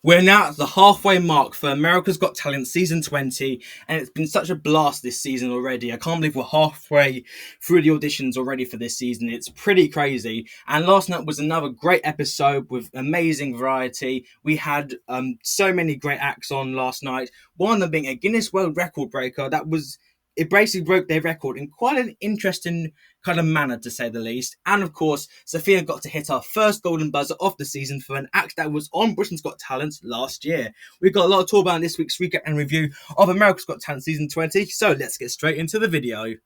We're now at the halfway mark for America's Got Talent season 20, and it's been such a blast this season already. I can't believe we're halfway through the auditions already for this season. It's pretty crazy. And last night was another great episode with amazing variety. We had so many great acts on last night. One of them being a Guinness World Record breaker. It basically broke their record in quite an interesting kind of manner, to say the least. And of course, Sofia got to hit our first golden buzzer of the season for an act that was on Britain's Got Talent last year. We've got a lot to talk about in this week's recap and review of America's Got Talent season 20, so let's get straight into the video.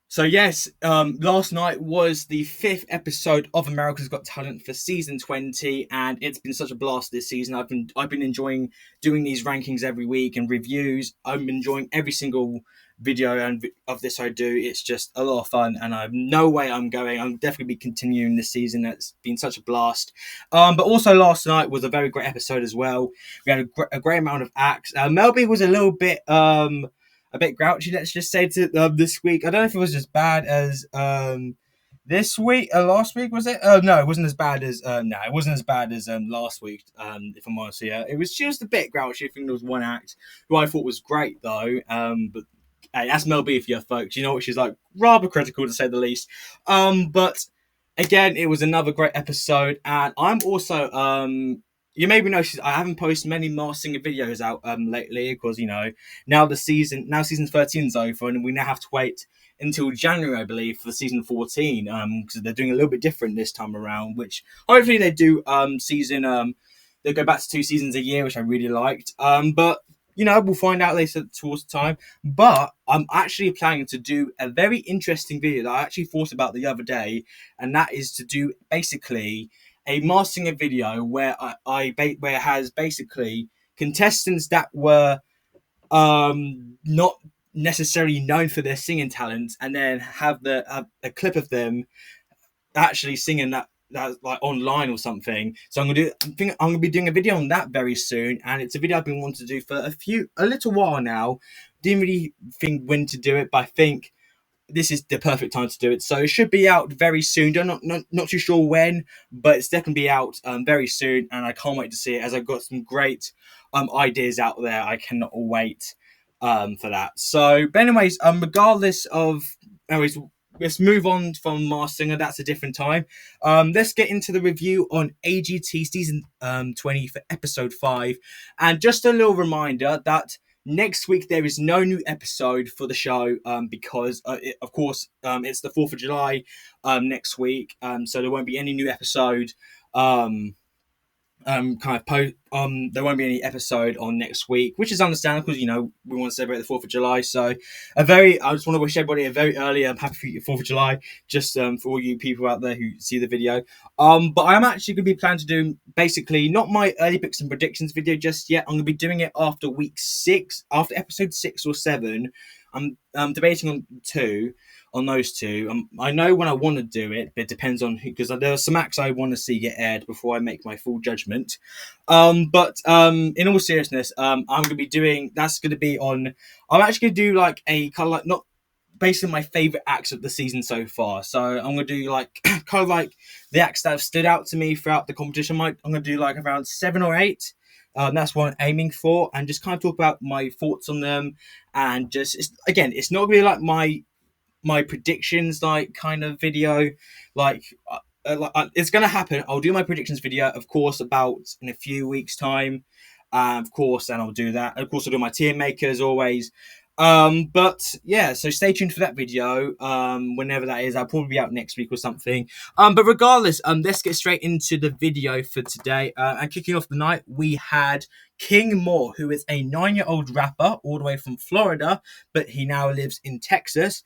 So yes, last night was the fifth episode of America's Got Talent for season 20, and it's been such a blast this season. I've been enjoying doing these rankings every week and reviews. I'm enjoying every single video and of this I do. It's just a lot of fun, and I have no way I'm going. I'm definitely be continuing this season. It's been such a blast. But also last night was a very great episode as well. We had a great amount of acts. Melby was a bit grouchy, let's just say, to this week. I don't know if it was as bad as this week. Last week, was it? No, it wasn't as bad as it wasn't as bad as last week. If I'm honest, yeah, it was just a bit grouchy. I think there was one act who I thought was great though. But hey, that's Mel B for you folks. You know what she's like, rather critical to say the least. But again, it was another great episode, and I'm also you maybe noticed I haven't posted many Masked Singer videos out lately because season 13 is over, and we now have to wait until January, I believe, for season 14 because they're doing a little bit different this time around. Which hopefully they do they go back to 2 seasons a year, which I really liked. But we'll find out later towards the time. But I'm actually planning to do a very interesting video that I actually thought about the other day, and that is to do basically a Masked Singer video where where it has basically contestants that were not necessarily known for their singing talent, and then have a clip of them actually singing that like online or something. So I think I'm gonna be doing a video on that very soon, and it's a video I've been wanting to do for a little while now. Didn't really think when to do it, but I think this is the perfect time to do it. So it should be out very soon. Not too sure when, but it's definitely be out very soon, and I can't wait to see it as I've got some great ideas out there. I cannot wait for that. So, but anyways, anyways, let's move on from Masked Singer. That's a different time. Let's get into the review on AGT season 20 for episode 5, and just a little reminder that next week there is no new episode for the show because of course it's the 4th of July next week, so there won't be any new episode there won't be any episode on next week, which is understandable because we want to celebrate the 4th of July. So I just want to wish everybody a very early happy 4th of July, just for all you people out there who see the video. But I'm actually going to be planning to do basically not my early picks and predictions video just yet. I'm going to be doing it after week 6, after episode 6 or 7. I'm debating on those two. I know when I want to do it, but it depends on who, because there are some acts I want to see get aired before I make my full judgment. But in all seriousness, I'm going to be doing. That's going to be on. I'm actually going to do like a kind of like not basically my favorite acts of the season so far. So I'm going to do like kind of like the acts that have stood out to me throughout the competition. I'm going to do like around 7 or 8. That's what I'm aiming for, and just kind of talk about my thoughts on them, and just it's not really like my predictions like kind of video, it's gonna happen. I'll do my predictions video, of course, about in a few weeks' time, of course, and I'll do that. Of course, I'll do my tier makers always. But yeah, so stay tuned for that video. Whenever that is, I'll probably be out next week or something. But regardless, let's get straight into the video for today. And kicking off the night, we had King Moore, who is a 9-year-old rapper all the way from Florida, but he now lives in Texas.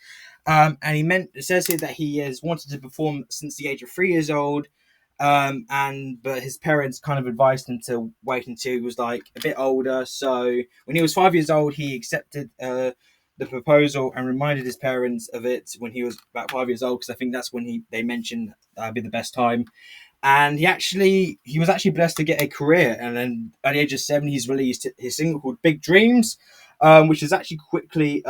And it says here that he has wanted to perform since the age of 3 years old. But his parents kind of advised him to wait until he was like a bit older. So when he was 5 years old, he accepted the proposal and reminded his parents of it when he was about 5 years old, because I think that's when they mentioned that'd be the best time. And he was actually blessed to get a career. And then at the age of 7, he's released his single called Big Dreams, which is actually quickly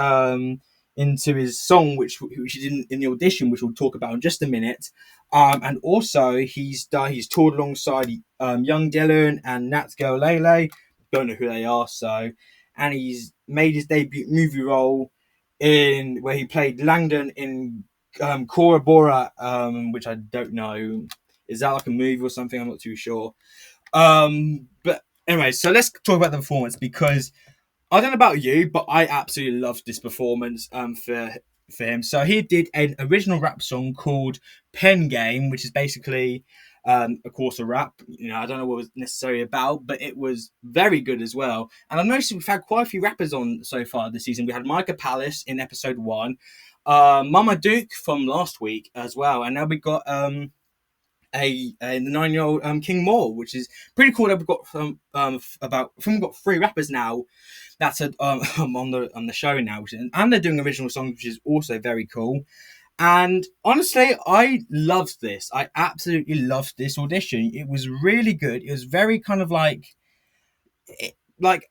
into his song, which he did in the audition, which we'll talk about in just a minute. And also he's toured alongside Young Dylan and Nat Girl Lele. Don't know who they are, so and he's made his debut movie role in where he played Langdon in Cora Bora, which I don't know. Is that like a movie or something? I'm not too sure. But anyway, so let's talk about the performance because I don't know about you, but I absolutely loved this performance for him. So he did an original rap song called Pen Game, which is basically of course a rap. You know, I don't know what it was necessarily about, but it was very good as well. And I've noticed we've had quite a few rappers on so far this season. We had Micah Palace in episode 1, Mama Duke from last week as well, and now we got a 9-year-old King Moore, which is pretty cool. That we've got we've got 3 rappers now that's on the show now, and they're doing original songs, which is also very cool. And honestly, I loved this. I absolutely loved this audition. It was really good. It was very kind of like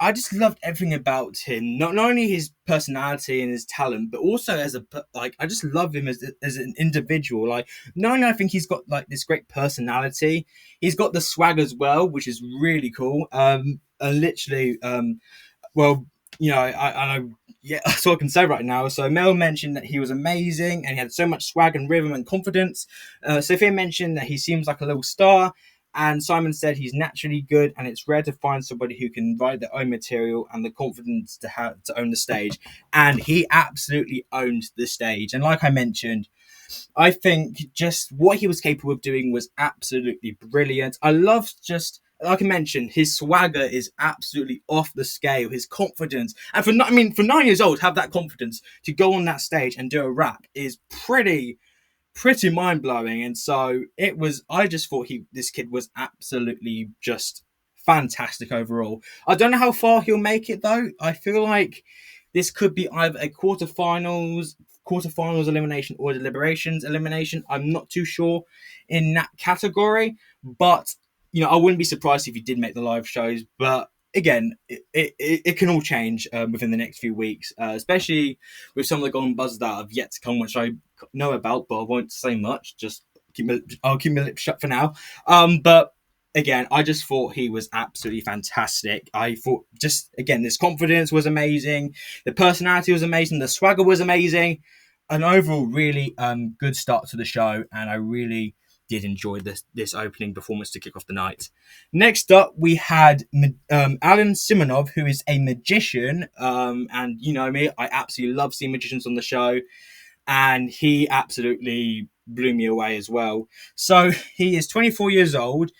I just loved everything about him. Not only his personality and his talent, but also as I just love him as an individual. Like not only I think he's got like this great personality, he's got the swag as well, which is really cool. And literally, well, you know, I yeah, that's all I can say right now. So Mel mentioned that he was amazing and he had so much swag and rhythm and confidence. Sophia mentioned that he seems like a little star. And Simon said he's naturally good, and it's rare to find somebody who can write their own material and the confidence to have to own the stage. And he absolutely owned the stage. And like I mentioned, I think just what he was capable of doing was absolutely brilliant. I love just like I mentioned, his swagger is absolutely off the scale. His confidence, and for 9 years old, have that confidence to go on that stage and do a rap is pretty mind blowing. And so it was. I just thought this kid was absolutely just fantastic overall. I don't know how far he'll make it though. I feel like this could be either a quarterfinals elimination or deliberations elimination. I'm not too sure in that category, but you know I wouldn't be surprised if he did make the live shows. But again, it can all change within the next few weeks, especially with some of the golden buzzers that have yet to come, which I know about, but I won't say much. Just I'll keep my lips shut for now. But again, I just thought he was absolutely fantastic. I thought just again, this confidence was amazing, the personality was amazing, the swagger was amazing, an overall really good start to the show, and I really did enjoy this opening performance to kick off the night. Next up, we had Alan Simonov, who is a magician, and you know me, I absolutely love seeing magicians on the show, and he absolutely blew me away as well. So he is 24 years old,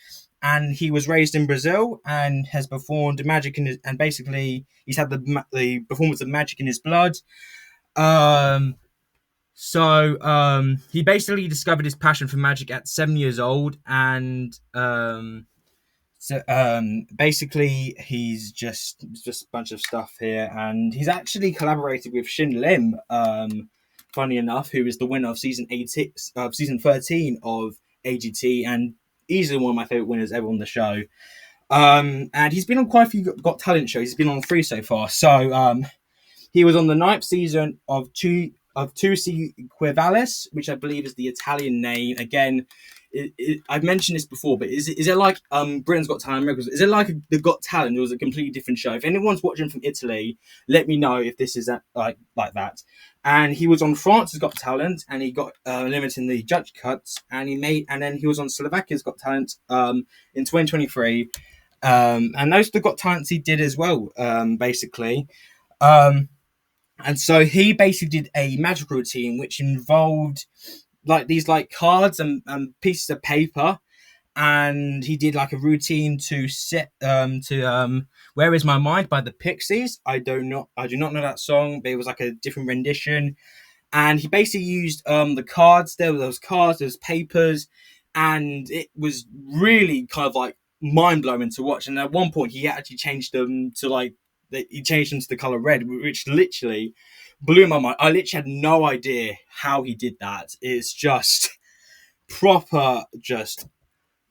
and he was raised in Brazil and has performed magic and basically he's had the performance of magic in his blood. Um, he basically discovered his passion for magic at 7 years old, and basically he's just a bunch of stuff here, and he's actually collaborated with Shin Lim. Funny enough, who is the winner of season 13 of AGT, and easily one of my favorite winners ever on the show. And he's been on quite a few Got Talent shows. He's been on 3 so far. So he was on the 9th season of Tu Si Quivalis, which I believe is the Italian name. Again, I've mentioned this before, but is it like Britain's Got Talent? America's, is it like the Got Talent? It was a completely different show. If anyone's watching from Italy, let me know if this is like that. And he was on France's Got Talent, and he got eliminated in the judge cuts, and then he was on Slovakia's Got Talent in 2023. And those are the Got Talents he did as well, basically. And so he basically did a magic routine which involved like these like cards and pieces of paper, and he did like a routine to set to Where Is My Mind by the Pixies. I do not know that song, but it was like a different rendition. And he basically used the cards. There were those cards, there's papers, and it was really kind of like mind blowing to watch. And at one point, he actually changed them to the color red, which literally blew my mind. I literally had no idea how he did that. It's just proper, just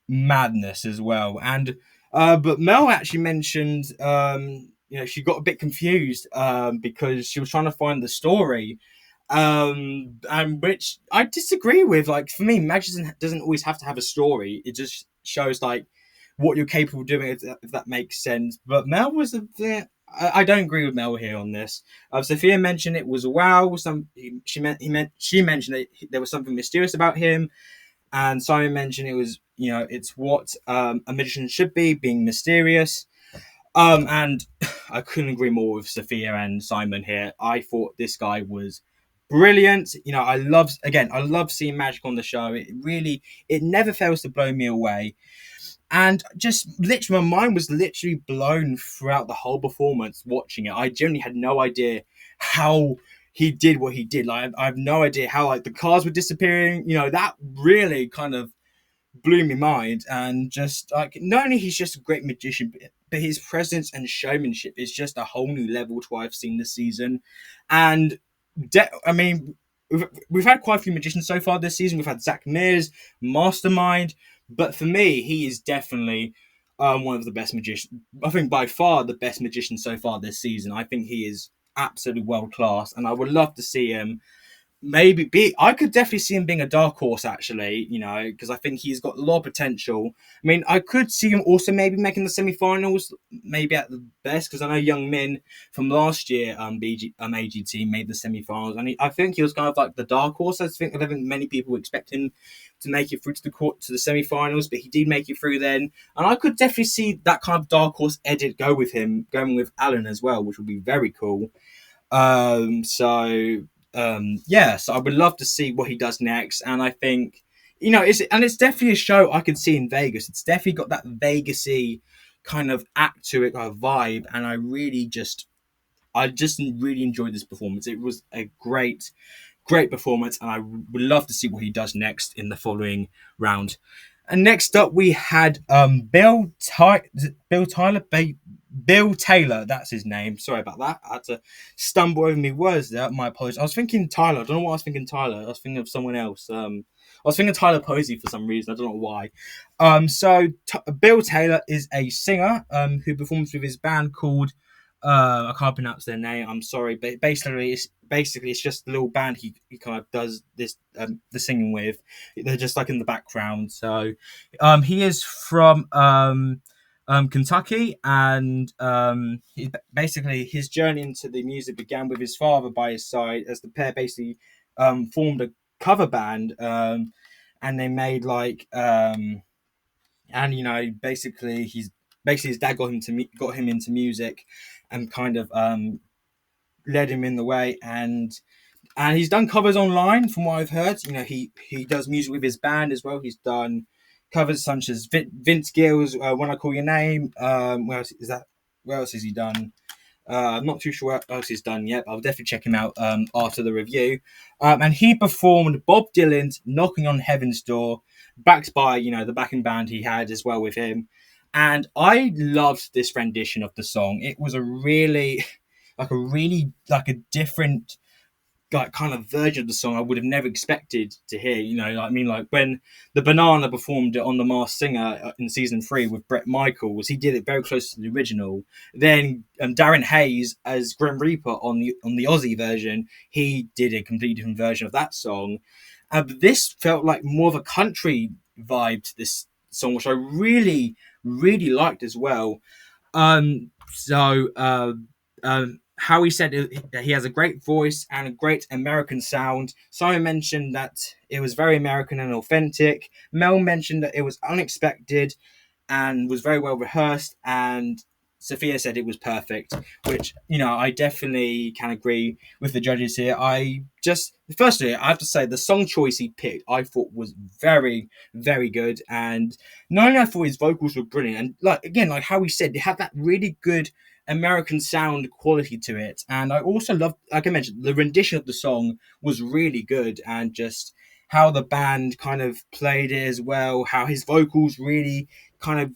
madness as well. And but Mel actually mentioned, she got a bit confused because she was trying to find the story. And which I disagree with. Like for me, magic doesn't always have to have a story. It just shows like what you're capable of doing, if that makes sense. But Mel was a bit. I don't agree with Mel here on this. Sophia mentioned it was wow. She mentioned that there was something mysterious about him, and Simon mentioned it was it's what a magician should be, being mysterious. And I couldn't agree more with Sophia and Simon here. I thought this guy was brilliant. I love seeing magic on the show. It never fails to blow me away. And just literally, my mind was literally blown throughout the whole performance watching it. I genuinely had no idea how he did what he did. Like, I have no idea how like the cars were disappearing. That really kind of blew my mind. And just like, not only he's just a great magician, but his presence and showmanship is just a whole new level to what I've seen this season. And I mean, we've had quite a few magicians so far this season. We've had Zach Mears, Mastermind, but for me, he is definitely one of the best magicians. I think by far the best magician so far this season. I think he is absolutely world class, and I would love to see him maybe be. I could definitely see him being a dark horse, actually. Because I think he's got a lot of potential. I mean, I could see him also maybe making the semi-finals, maybe at the best, because I know Young Min from last year, AGT made the semi-finals, and I think he was kind of like the dark horse. I don't think many people expect him to make it through to the semi-finals, but he did make it through then, and I could definitely see that kind of dark horse edit go with him, going with Alan as well, which would be very cool. So I would love to see what he does next. And I think, it's definitely a show I could see in Vegas. It's definitely got that Vegasy kind of act to it, kind of vibe. And I just really enjoyed this performance. It was a great performance. And I would love to see what he does next in the following round. And next up, we had Bill Tyler. Bill Taylor, that's his name. Sorry about that. I had to stumble over my words there. My apologies. I was thinking Tyler. I don't know why I was thinking Tyler. I was thinking of someone else. I was thinking Tyler Posey for some reason. I don't know why. Bill Taylor is a singer who performs with his band called I can't pronounce their name. I'm sorry, but basically it's just a little band he kind of does this the singing with. They're just like in the background. So he is from Kentucky, and basically his journey into the music began with his father by his side, as the pair basically formed a cover band, and they made and basically his dad got him into music, and kind of led him in the way, and he's done covers online from what I've heard. He does music with his band as well. He's done covers such as Vince Gill's "When I Call Your Name." Where else is that? Where else has he done? I'm not too sure what else he's done yet. But I'll definitely check him out after the review. And he performed Bob Dylan's "Knocking on Heaven's Door," backed by the backing band he had as well with him. And I loved this rendition of the song. It was a really, like a different like kind of version of the song I would have never expected to hear. Like when the Banana performed it on The Masked Singer in season 3 with Bret Michaels, he did it very close to the original. Then Darren Hayes as Grim Reaper on the Aussie version, he did a completely different version of that song. But this felt like more of a country vibe to this song, which I really, really liked as well. Howie said he has a great voice and a great American sound. Simon mentioned that it was very American and authentic. Mel mentioned that it was unexpected and was very well rehearsed. And Sophia said it was perfect, which, I definitely can agree with the judges here. Firstly, I have to say the song choice he picked, I thought was very, very good. And not only I thought his vocals were brilliant, and like how he said, they had that really good American sound quality to it. And I also loved, like I mentioned, the rendition of the song was really good, and just how the band kind of played it as well, how his vocals really kind of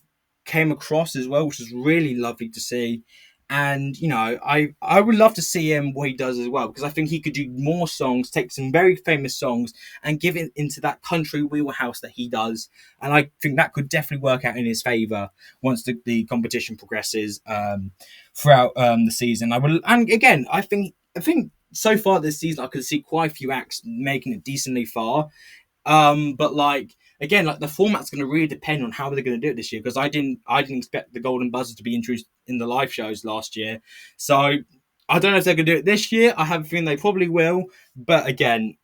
came across as well, which was really lovely to see. And I would love to see him what he does as well, because I think he could do more songs, take some very famous songs and give it into that country wheelhouse that he does. And I think that could definitely work out in his favor once the competition progresses throughout the season. And again, I think so far this season, I could see quite a few acts making it decently far. But like again, like the format's going to really depend on how they're going to do it this year because I didn't expect the golden buzzer to be introduced in the live shows last year, so I don't know if they're going to do it this year. I have a feeling they probably will, but again,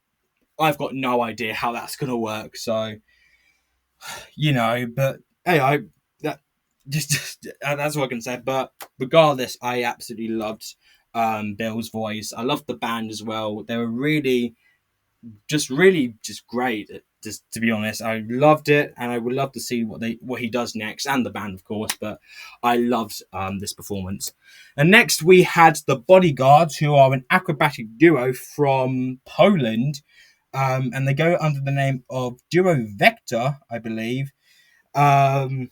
I've got no idea how that's going to work. So but hey, I that just that's what I can say. But regardless, I absolutely loved Bill's voice. I loved the band as well. They were really just great. Just to be honest, I loved it, and I would love to see what he does next, and the band, of course. But I loved this performance. And next we had the Bodyguards, who are an acrobatic duo from Poland, and they go under the name of Duo Vector, I believe. Um,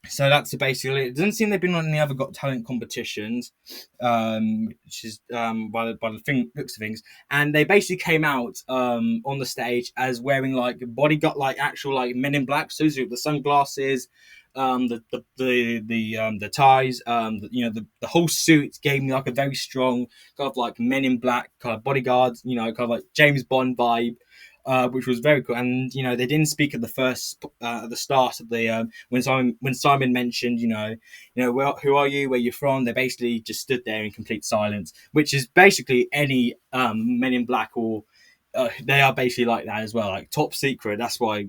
so that's basically it. Doesn't seem they've been on any other Got Talent competitions, which is by the thing looks of things. And they basically came out on the stage as wearing like bodyguard, like actual like Men in Black suits with the sunglasses, the ties, the whole suit gave me like a very strong kind of like Men in Black kind of bodyguards, kind of like James Bond vibe. Which was very cool, and they didn't speak at the start of the when Simon mentioned well, who are you, where you're from. They basically just stood there in complete silence, which is basically any Men in Black, or they are basically like that as well, like top secret. That's what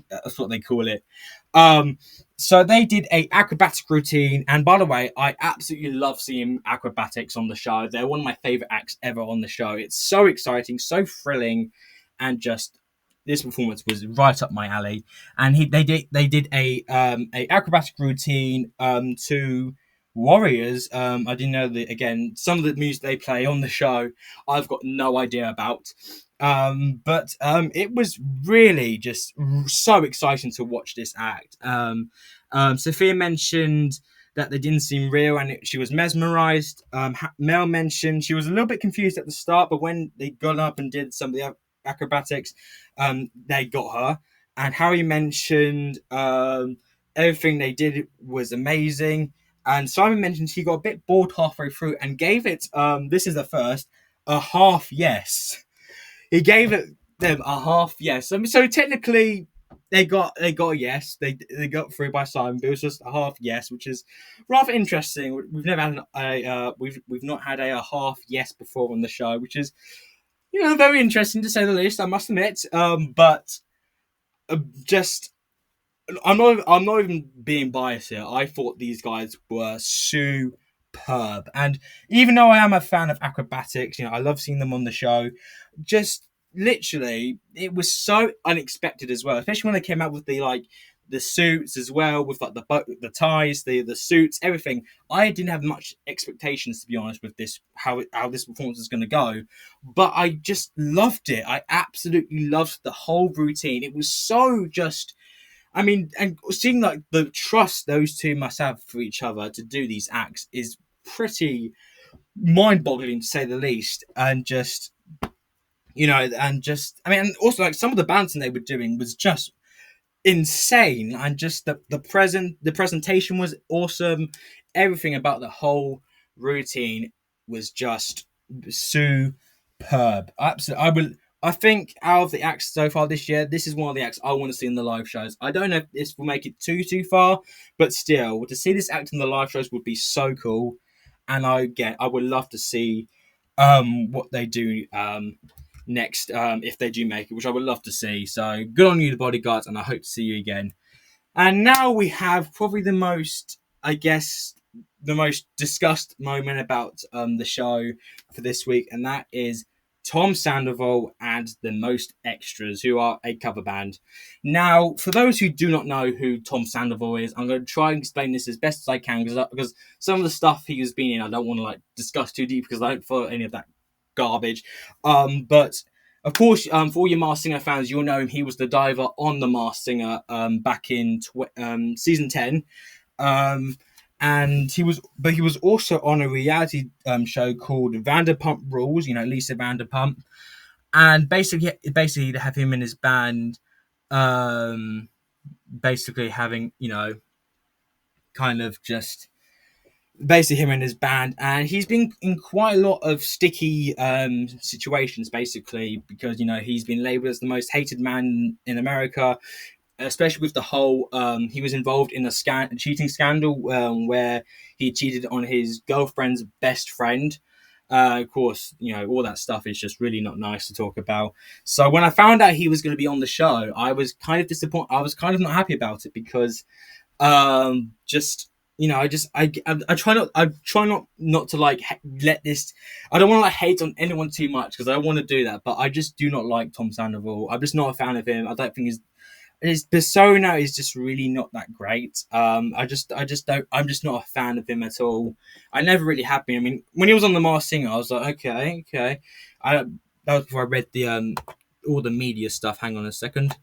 they call it. Um, so they did a acrobatic routine, and by the way, I absolutely love seeing acrobatics on the show. They're one of my favorite acts ever on the show. It's so exciting, so thrilling, and just this performance was right up my alley. And they did a acrobatic routine to Warriors. I didn't know that. Again, some of the music they play on the show, I've got no idea about. But it was really just so exciting to watch this act. Sofia mentioned that they didn't seem real, and she was mesmerized. Mel mentioned she was a little bit confused at the start, but when they got up and did some of the acrobatics, they got her. And Harry mentioned everything they did was amazing. And Simon mentioned he got a bit bored halfway through and gave it, this is the first, a half yes. He gave it them a half yes. So technically, they got a yes. They got through by Simon, but it was just a half yes, which is rather interesting. We've never had we've not had a half yes before on the show, which is very interesting to say the least. I must admit. But just I'm not even being biased here. I thought these guys were superb, and even though I am a fan of acrobatics, I love seeing them on the show. Just literally, it was so unexpected as well, especially when they came out with the suits as well, with like the ties, the suits, everything. I didn't have much expectations, to be honest, with this how this performance is going to go, but I just loved it. I absolutely loved the whole routine. It was so just. I mean, and seeing like the trust those two must have for each other to do these acts is pretty mind-boggling to say the least. And just I mean, and also like some of the bouncing they were doing was just insane, and just the presentation was awesome. Everything about the whole routine was just superb. Absolutely, I think out of the acts so far this year, this is one of the acts I want to see in the live shows. I don't know if this will make it too far, but still, to see this act in the live shows would be so cool. And I would love to see what they do next, if they do make it, which I would love to see. So good on you, the Bodyguards, and I hope to see you again. And now we have probably the most discussed moment about the show for this week, and that is Tom Sandoval and the Most Extras, who are a cover band. Now, for those who do not know who Tom Sandoval is, I'm going to try and explain this as best as I can, because some of the stuff he has been in, I don't want to discuss too deep because I don't follow any of that garbage. But of course, for all your Masked Singer fans, you'll know him. He was the diver on the Masked Singer back in season 10. And he was also on a reality show called Vanderpump Rules. Lisa Vanderpump, and basically they have him in his band, basically having kind of just basically him and his band, and he's been in quite a lot of sticky situations, basically because he's been labeled as the most hated man in America, especially with the whole he was involved in a cheating scandal where he cheated on his girlfriend's best friend. Of course, all that stuff is just really not nice to talk about. So when I found out he was going to be on the show, I was kind of disappointed. I was kind of not happy about it because just I try not to like let this. I don't want to like hate on anyone too much because I don't want to do that, but I just do not like Tom Sandoval. I'm just not a fan of him. I don't think his persona is just really not that great. I just don't. I'm just not a fan of him at all. I never really have been. I mean, when he was on The Masked Singer, I was like, okay, okay. I That was before I read the all the media stuff. Hang on a second.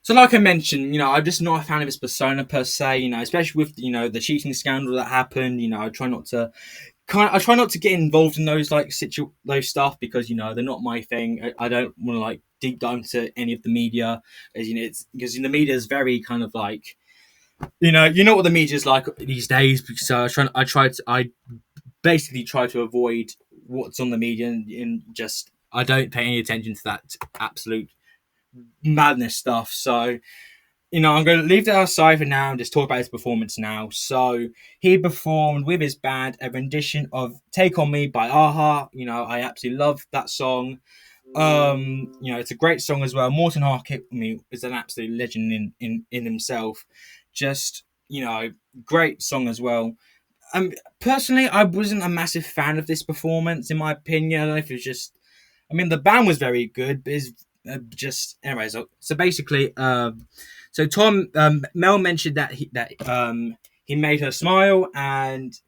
So, like I mentioned, I'm just not a fan of his persona per se. Especially with the cheating scandal that happened. I try not to get involved in those like those stuff because they're not my thing. I don't want to like deep dive into any of the media, as it's because the media is very kind of like what the media is like these days. So I basically try to avoid what's on the media and just I don't pay any attention to that absolute madness stuff. So I'm going to leave that aside for now and just talk about his performance now. So he performed with his band a rendition of "Take on Me" by Aha. I absolutely love that song. It's a great song as well. Morton Harkett, is an absolute legend in himself. Just great song as well. Personally, I wasn't a massive fan of this performance. In my opinion, I don't know if it was just. I mean, the band was very good, but it's just anyways. So basically, so Tom Mel mentioned that he made her smile and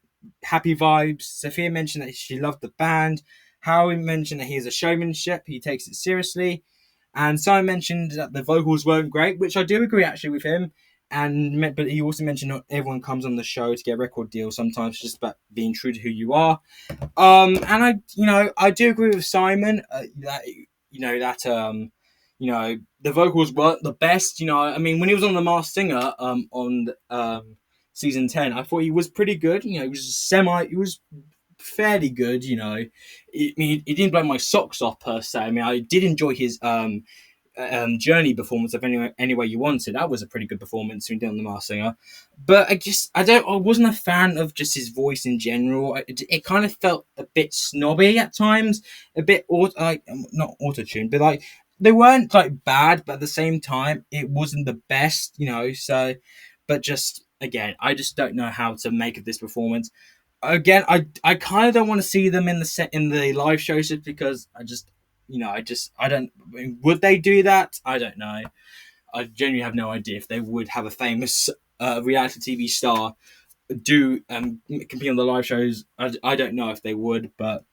happy vibes. Sophia mentioned that she loved the band. Howie mentioned that he has a showmanship. He takes it seriously. And Simon mentioned that the vocals weren't great, which I do agree actually with him. But he also mentioned not everyone comes on the show to get a record deal. Sometimes it's just about being true to who you are. And I do agree with Simon that the vocals weren't the best. I mean, when he was on The Masked Singer on season 10, I thought he was pretty good. He was fairly good. He didn't blow my socks off per se. I mean, I did enjoy his Journey performance of Anyway You Want It. That was a pretty good performance when he did on The Masked Singer. But I wasn't a fan of just his voice in general. It kind of felt a bit snobby at times, a bit not auto-tuned, but like they weren't like bad, but at the same time it wasn't the best, so but just again, I just don't know how to make of this performance. Again, I kind of don't want to see them in the live shows just because I don't. I mean, would they do that? I don't know. I genuinely have no idea if they would have a famous reality TV star do compete on the live shows. I don't know if they would, but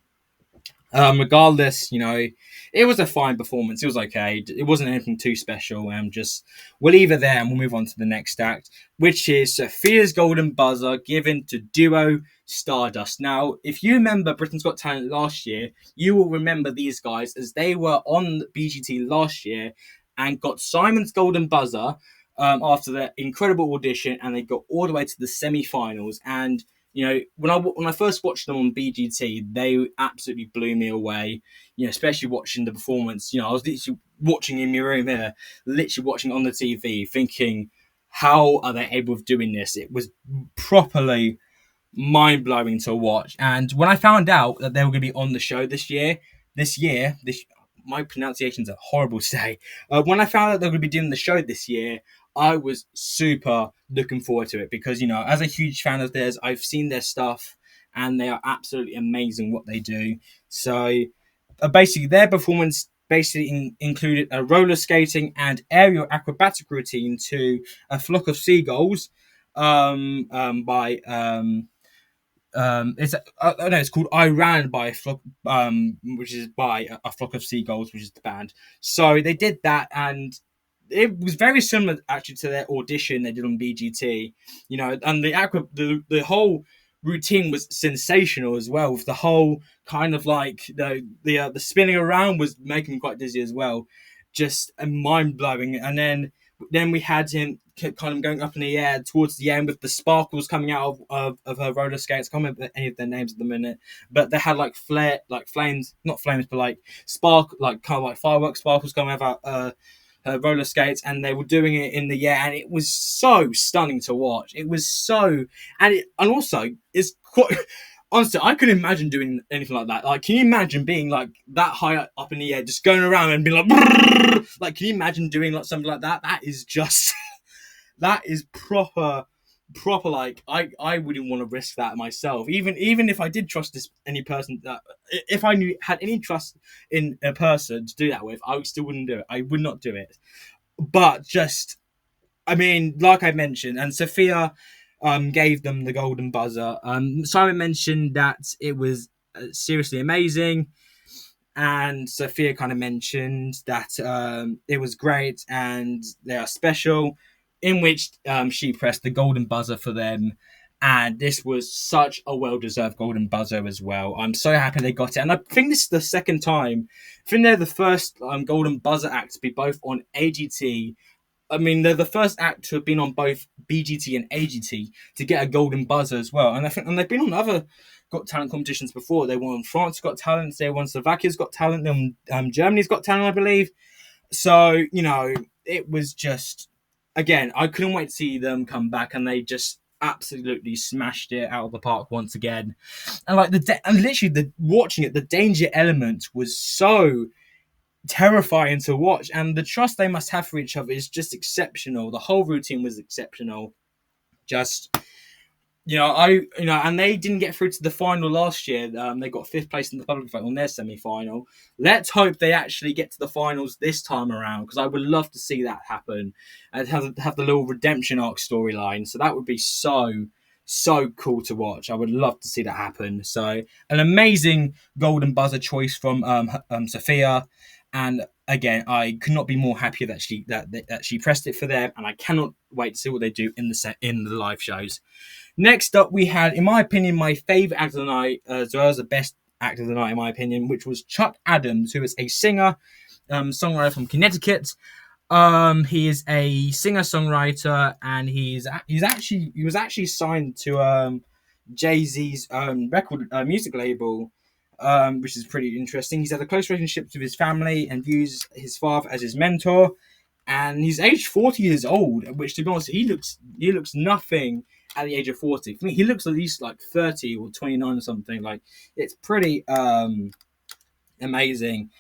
regardless, it was a fine performance. It was okay. It wasn't anything too special. Just we'll leave it there and we'll move on to the next act, which is Sophia's Golden Buzzer given to duo Stardust. Now, if you remember Britain's Got Talent last year, you will remember these guys as they were on BGT last year and got Simon's Golden Buzzer after their incredible audition, and they got all the way to the semi-finals. And when I first watched them on BGT, they absolutely blew me away. Especially watching the performance. I was literally watching in my room here, literally watching on the TV, thinking, how are they able of doing this? It was properly mind blowing to watch. And when I found out that they were going to be on the show this year, my pronunciations are horrible today. When I found out they were going to be doing the show this year, I was super looking forward to it because, as a huge fan of theirs, I've seen their stuff and they are absolutely amazing what they do. So basically, their performance included a roller skating and aerial acrobatic routine to A Flock of Seagulls by it's called I Ran by a Flock, which is by a Flock of Seagulls, which is the band. So they did that, and it was very similar actually to their audition they did on BGT. And the whole routine was sensational as well. With the whole kind of like the spinning around was making me quite dizzy as well, just mind blowing. And then we had him kind of going up in the air towards the end with the sparkles coming out of her roller skates. I can't remember any of their names at the minute, but they had like flare, like flames, not flames, but like spark, like kind of like fireworks sparkles coming out her roller skates, and they were doing it in the air, and it was so stunning to watch. It was so, and also it's quite. Honestly, I couldn't imagine doing anything like that. Like, can you imagine being like that high up in the air, just going around and being like, brrr! Like, can you imagine doing like something like that? That is just, that is proper. Like, I wouldn't want to risk that myself. Even if I did trust any person, that if I knew had any trust in a person to do that with, I still wouldn't do it. I would not do it. But just, I mean, like I mentioned, and Sophia gave them the golden buzzer. Simon mentioned that it was seriously amazing, and Sophia kind of mentioned that it was great and they are special, in which she pressed the golden buzzer for them. And this was such a well-deserved golden buzzer as well. I'm so happy they got it. And I think this is the second time. I think they're the first golden buzzer act to be both on AGT. I mean, they're the first act to have been on both BGT and AGT to get a golden buzzer as well. And I think, and they've been on other Got Talent competitions before. They won France Got Talent, they won Slovakia's Got Talent, then Germany's Got Talent, I believe. So, you know, it was just, again, I couldn't wait to see them come back, and they just absolutely smashed it out of the park once again. And like and literally the watching it, the danger element was so terrifying to watch, and the trust they must have for each other is just exceptional. The whole routine was exceptional. Just, and they didn't get through to the final last year. They got fifth place in the public vote on their semi-final. Let's hope they actually get to the finals this time around, because I would love to see that happen and have the little redemption arc storyline. So that would be so cool to watch. I would love to see that happen. So an amazing golden buzzer choice from Sophia. And again, I could not be more happier that she pressed it for them, and I cannot wait to see what they do in the live shows. Next up, we had, in my opinion, my favourite actor of the night, as well as the best actor of the night, in my opinion, which was Chuck Adams, who is a singer, songwriter from Connecticut. He is a singer-songwriter, and he was actually signed to Jay-Z's record music label, which is pretty interesting. He's had a close relationship with his family and views his father as his mentor. And he's aged 40 years old, which, to be honest, he looks nothing at the age of 40. For me, he looks at least like 30 or 29 or something. Like, it's pretty amazing.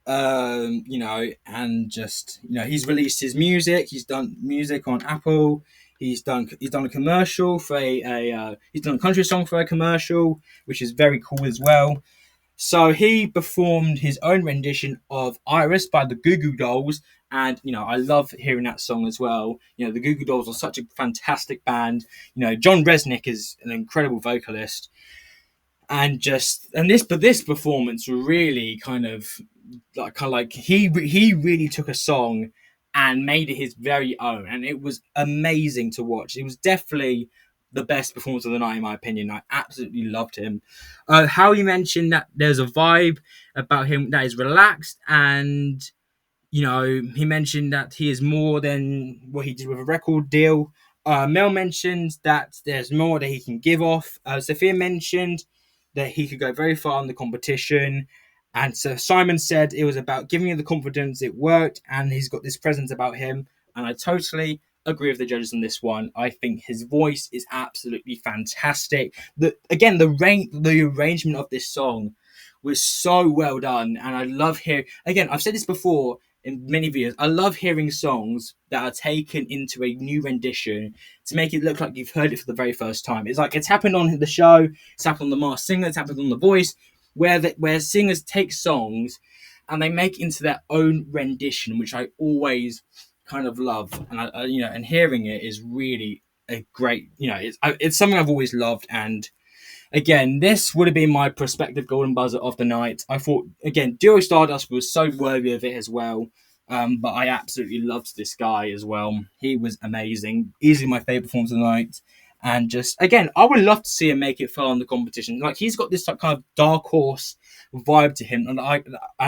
And just, he's released his music. He's done music on Apple. He's done a commercial for he's done a country song for a commercial, which is very cool as well. So he performed his own rendition of Iris by the Goo Goo Dolls. And, I love hearing that song as well. The Goo Goo Dolls are such a fantastic band. John Resnick is an incredible vocalist. And this performance really kind of like he really took a song and made it his very own. And it was amazing to watch. It was definitely the best performance of the night, in my opinion. I absolutely loved him. How he mentioned that there's a vibe about him that is relaxed, and he mentioned that he is more than what he did with a record deal. Mel mentioned that there's more that he can give off. Sophia mentioned that he could go very far in the competition. And so Simon said it was about giving you the confidence. It worked, and he's got this presence about him. And I totally agree with the judges on this one. I think his voice is absolutely fantastic. The arrangement of this song was so well done, and I love hearing. Again, I've said this before in many videos. I love hearing songs that are taken into a new rendition to make it look like you've heard it for the very first time. It's like it's happened on the show. It's happened on The Masked Singer. It's happened on The Voice, where singers take songs and they make it into their own rendition, which I always kind of love. And and hearing it is really a great. It's something I've always loved. And again, this would have been my prospective golden buzzer of the night. I thought, again, Duo Stardust was so worthy of it as well. But I absolutely loved this guy as well. He was amazing. Easily my favourite performance of the night. And just, again, I would love to see him make it far in the competition. Like, he's got this kind of dark horse vibe to him. And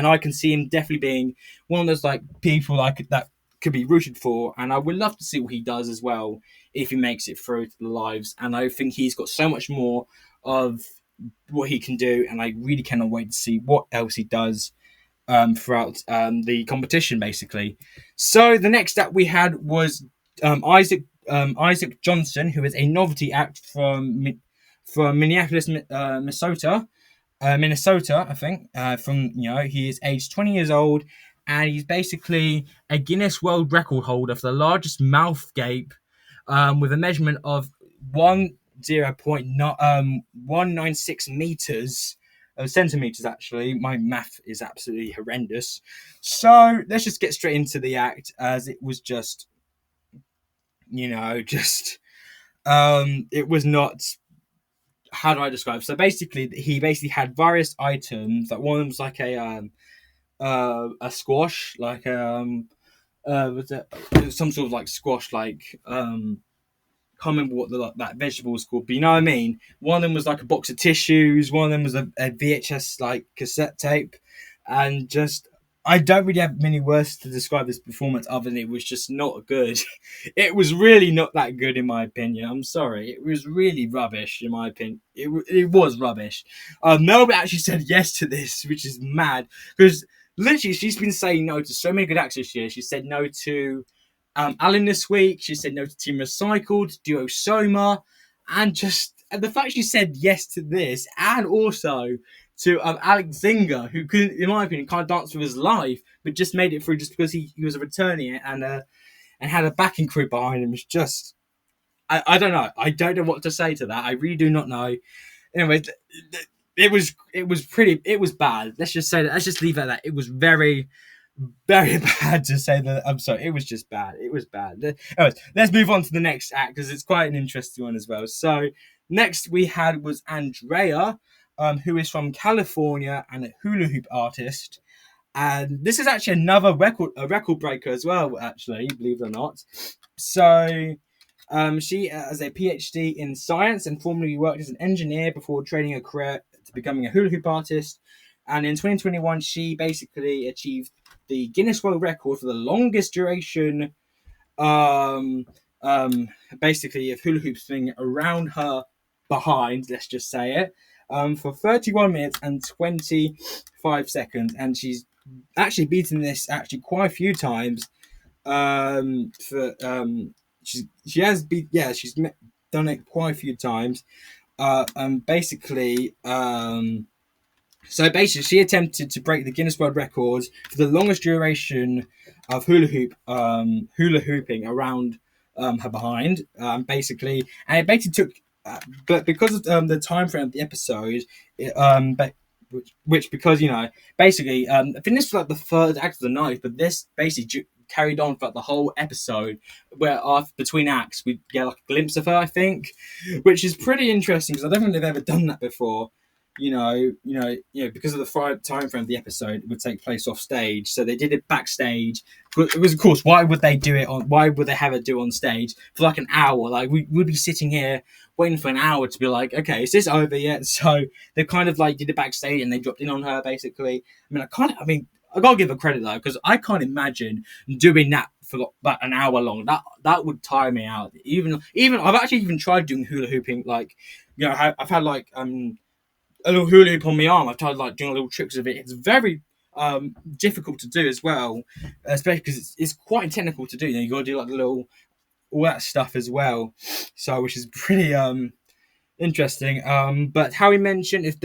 I can see him definitely being one of those, like, people like that could be rooted for, and I would love to see what he does as well if he makes it through to the lives. And I think he's got so much more of what he can do, and I really cannot wait to see what else he does throughout the competition, basically. So the next act we had was Isaac Johnson, who is a novelty act from Minneapolis, Minnesota, I think. From he is aged 20 years old, and he's basically a Guinness World Record holder for the largest mouth gape, with a measurement of 196 meters. Centimeters, actually. My math is absolutely horrendous. So let's just get straight into the act, as it was just, it was not. How do I describe? So basically, he basically had various items. Like one of them was like a squash, like was it some sort of like squash, like can't remember what that vegetable was called, but you know what I mean. One of them was like a box of tissues. One of them was a VHS like cassette tape, and just I don't really have many words to describe this performance other than it was just not good. It was really not that good in my opinion. I'm sorry, it was really rubbish in my opinion. It was rubbish. Melba actually said yes to this, which is mad because literally she's been saying no to so many good acts this year. She said no to Alan this week. She said no to Team Recycled, Duo Soma, and the fact she said yes to this, and also to Alex Zinger, who could, in my opinion, can't dance with his life, but just made it through just because he was a returnee and had a backing crew behind him. It's just, I don't know. I don't know what to say to that. I really do not know. Anyway, it was bad. Let's just say that. Let's just leave it at that. It was very, very bad to say that. I'm sorry. It was just bad. It was bad. Anyways, let's move on to the next act because it's quite an interesting one as well. So next we had was Andrea, who is from California and a hula hoop artist. And this is actually another record breaker as well, actually, believe it or not. So she has a PhD in science and formerly worked as an engineer before training her career to becoming a hula hoop artist. And in 2021, she basically achieved the Guinness World Record for the longest duration, um, basically, of hula hoops swinging around her behind, let's just say it, for 31 minutes and 25 seconds. And she's actually beaten this actually quite a few times. She has beat, yeah, she's done it quite a few times. So basically, she attempted to break the Guinness World Record for the longest duration of hula hooping around her behind. Basically, and it basically took, but because of the time frame of the episode, which because basically, I think this was like the third act of the night, but this basically carried on for like, the whole episode, where after between acts we get like a glimpse of her, I think, which is pretty interesting because I don't think they've ever done that before. Because of the time frame of the episode, it would take place off stage, so they did it backstage. But it was, of course, why would they do it on? Why would they have it do on stage for like an hour? Like we would be sitting here waiting for an hour to be like, okay, is this over yet? So they kind of like did it backstage and they dropped in on her basically. I gotta give her credit though, because I can't imagine doing that for like an hour long. That would tire me out. Even I've actually even tried doing hula hooping. Like, I've had like a little hula hoop on my arm. I've tried like doing little tricks of it. It's very difficult to do as well, especially because it's quite technical to do. You got to do like the little all that stuff as well. So which is pretty interesting. But Howie mentioned if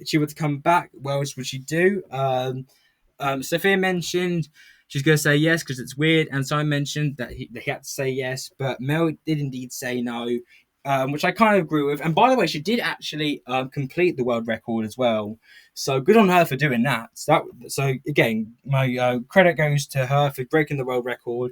she were to come back, what else would she do? Sofia mentioned she's going to say yes because it's weird, and Simon mentioned that he had to say yes, but Mel did indeed say no, which I kind of agree with. And by the way, she did actually complete the world record as well, so good on her for doing that. So again, my credit goes to her for breaking the world record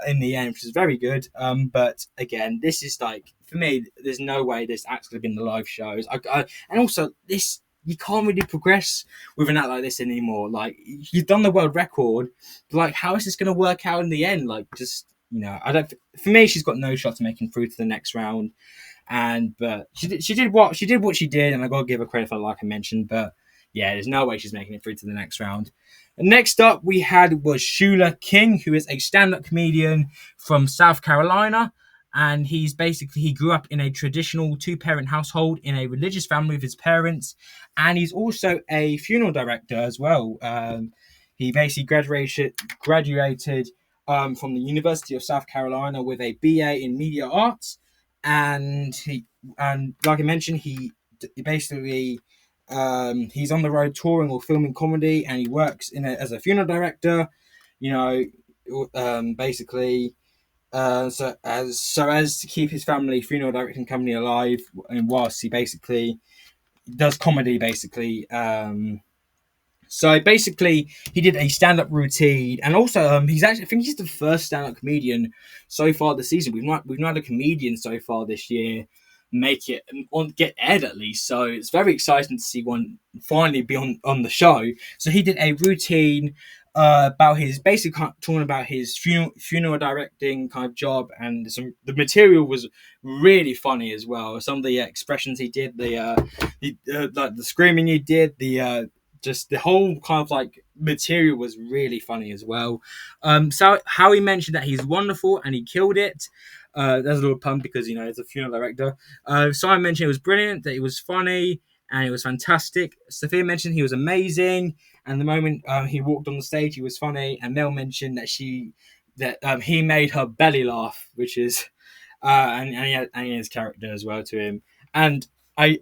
in the end, which is very good. But again, this is like, for me, there's no way this actually been the live shows. And also this. You can't really progress with an act like this anymore. Like, you've done the world record, but like, how is this going to work out in the end? Like, just I don't. For me, she's got no shot to making through to the next round. But she did what she did, and I got to give her credit for, like I mentioned. But Yeah, there's no way she's making it through to the next round. Next up, we had was Shula King, who is a stand-up comedian from South Carolina, and he grew up in a traditional two-parent household in a religious family with his parents, and he's also a funeral director as well. He basically graduated from the University of South Carolina with a BA in media arts, and like I mentioned, he basically he's on the road touring or filming comedy, and he works as a funeral director. You know, basically, so as to keep his family funeral directing company alive, and whilst he basically does comedy, basically. So basically, he did a stand-up routine, and also he's actually I think he's the first stand-up comedian so far this season. We've not had a comedian so far this year make it on get aired at least. So it's very exciting to see one finally be on the show. So he did a routine about his basically talking about his funeral directing kind of job, and the material was really funny as well. Some of the expressions he did, like the screaming he did, the just the whole kind of like material was really funny as well. So how he mentioned that he's wonderful and he killed it. There's a little pun because he's a funeral director. Simon mentioned it was brilliant, that it was funny and it was fantastic. Sophia mentioned he was amazing, and the moment he walked on the stage, he was funny. And Mel mentioned that he made her belly laugh, which is and he has character as well to him. And I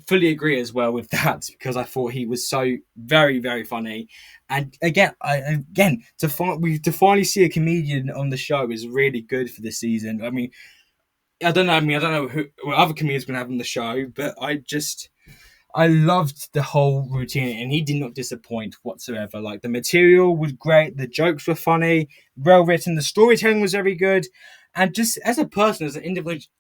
fully agree as well with that because I thought he was so very very funny, and again to finally see a comedian on the show is really good for this season. I don't know who what other comedians going to have on the show, but I loved the whole routine, and he did not disappoint whatsoever. Like the material was great, the jokes were funny, well written, the storytelling was very good, and just as a person, as an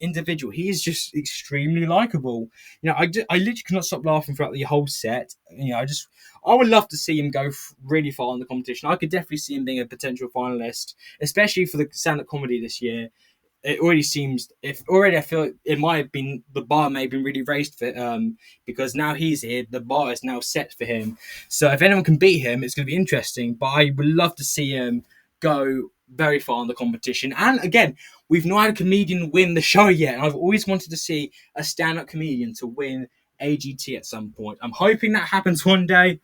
individual, he is just extremely likable. I literally could not stop laughing throughout the whole set. I would love to see him go really far in the competition. I could definitely see him being a potential finalist, especially for the stand-up comedy this year. It already seems if already I feel it might have been the bar may have been really raised for because now he's here, the bar is now set for him. So if anyone can beat him, it's going to be interesting. But I would love to see him go very far in the competition. And again, we've not had a comedian win the show yet, and I've always wanted to see a stand-up comedian to win AGT at some point. I'm hoping that happens one day.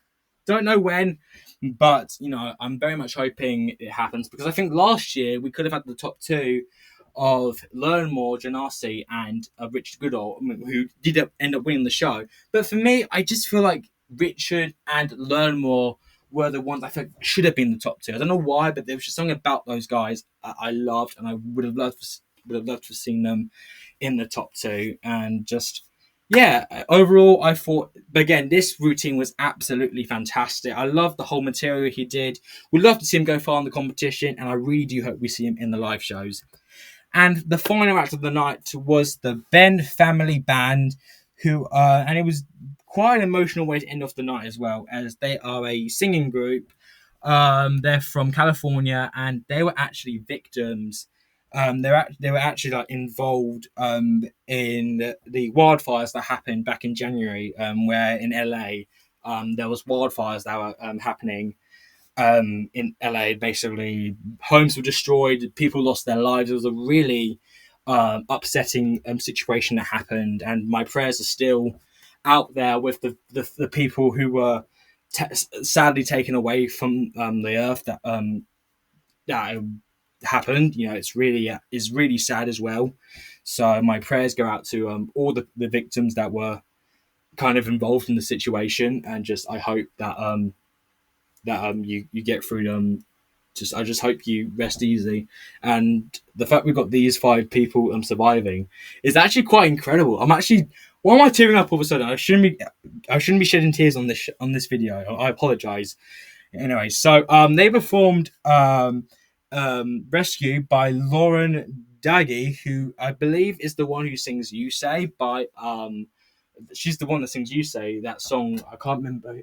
Don't know when, but I'm very much hoping it happens because I think last year we could have had the top two of Learn More, Janasi, and Richard Goodall, who did end up winning the show. But for me, I just feel like Richard and Learn More were the ones I think should have been the top two. I don't know why, but there was just something about those guys I loved, and I would have loved to have seen them in the top two. And just yeah, overall, I thought again this routine was absolutely fantastic. I love the whole material he did. We'd love to see him go far in the competition, and I really do hope we see him in the live shows. And the final act of the night was the Ben Family Band, and it was quite an emotional way to end off the night as well, as they are a singing group. They're from California, and they were actually victims. They were actually like involved in the wildfires that happened back in January, where in LA there was wildfires that were happening in LA. Basically, homes were destroyed, people lost their lives. It was a really upsetting situation that happened, and my prayers are still out there with the people who were sadly taken away from the earth that happened. It's really sad as well. So my prayers go out to all the victims that were kind of involved in the situation, and just I hope that you get through them. I just hope you rest easy, and the fact we've got these five people surviving is actually quite incredible. Why am I tearing up all of a sudden? I shouldn't be shedding tears on this video. I apologize. Anyway, so they performed "Rescue" by Lauren Daggy, who I believe is the one who sings "You Say" by she's the one that sings "You Say." That song, I can't remember.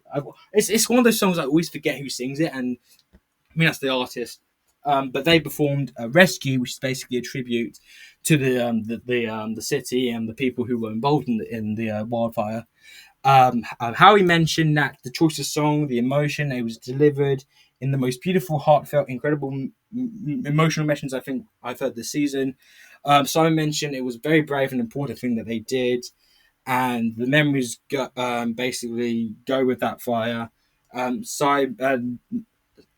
It's one of those songs I always forget who sings it, and I mean that's the artist. But they performed a rescue, which is basically a tribute to the city and the people who were involved in the wildfire. Howie mentioned that the choice of song, the emotion, it was delivered in the most beautiful, heartfelt, incredible, emotional messages I think I've heard this season. Simon mentioned it was a very brave and important thing that they did, and the memories basically go with that fire.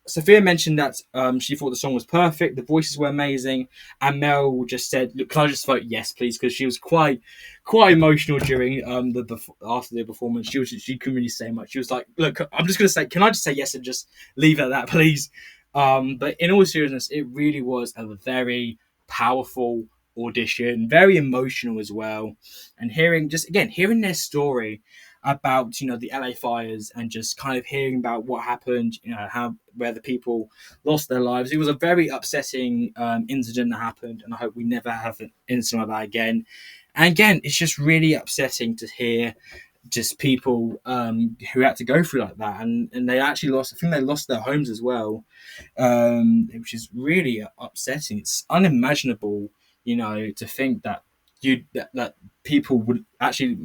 Sophia mentioned that she thought the song was perfect, the voices were amazing, and Mel just said, "Look, can I just vote yes, please?" Because she was quite emotional during after the performance. She couldn't really say much. She was like, "Look, I'm just gonna say, can I just say yes and just leave it at that, please?" But in all seriousness, it really was a very powerful audition, very emotional as well, and hearing their story about the LA fires and just kind of hearing about what happened, how where the people lost their lives. It was a very upsetting incident that happened, and I hope we never have an incident like that again. And again, it's just really upsetting to hear just people who had to go through like that, and they actually lost. I think they lost their homes as well, which is really upsetting. It's unimaginable, to think that that people would actually.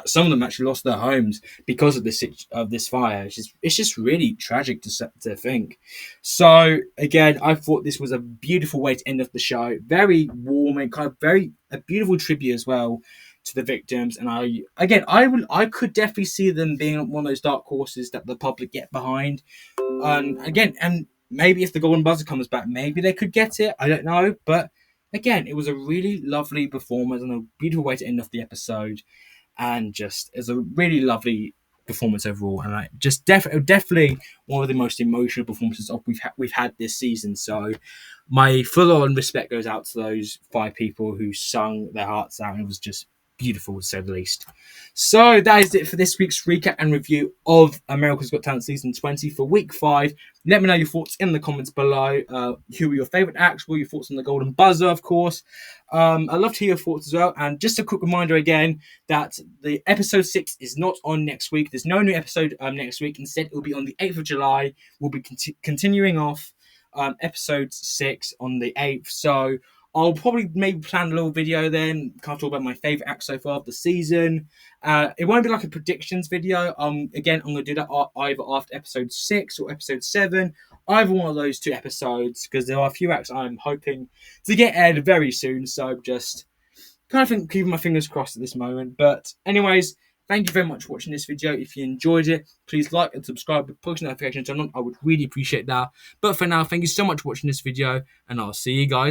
Some of them actually lost their homes because of this fire. It's just really tragic to think. So again, I thought this was a beautiful way to end off the show. Very warm and kind of very a beautiful tribute as well to the victims. And I could definitely see them being one of those dark horses that the public get behind. And maybe if the golden buzzer comes back, maybe they could get it. I don't know, but again, it was a really lovely performance and a beautiful way to end off the episode, and just it's a really lovely performance overall. And I just definitely one of the most emotional performances we've had this season. So my full on respect goes out to those 5 people who sung their hearts out. And it was just beautiful, to say the least. So that is it for this week's recap and review of America's Got Talent season 20 for week 5. Let me know your thoughts in the comments below. Who were your favourite acts? What were your thoughts on the golden buzzer, of course? I'd love to hear your thoughts as well. And just a quick reminder again that the episode 6 is not on next week. There's no new episode next week. Instead, it will be on the 8th of July. We'll be continuing off episode 6 on the 8th. So I'll probably maybe plan a little video then, kind of talk about my favourite acts so far of the season. It won't be like a predictions video. Again, I'm going to do that either after episode 6 or episode 7. Either one of those 2 episodes, because there are a few acts I'm hoping to get aired very soon. So just kind of think, keeping my fingers crossed at this moment. But anyways, thank you very much for watching this video. If you enjoyed it, please like and subscribe with push notifications on. I would really appreciate that. But for now, thank you so much for watching this video, and I'll see you guys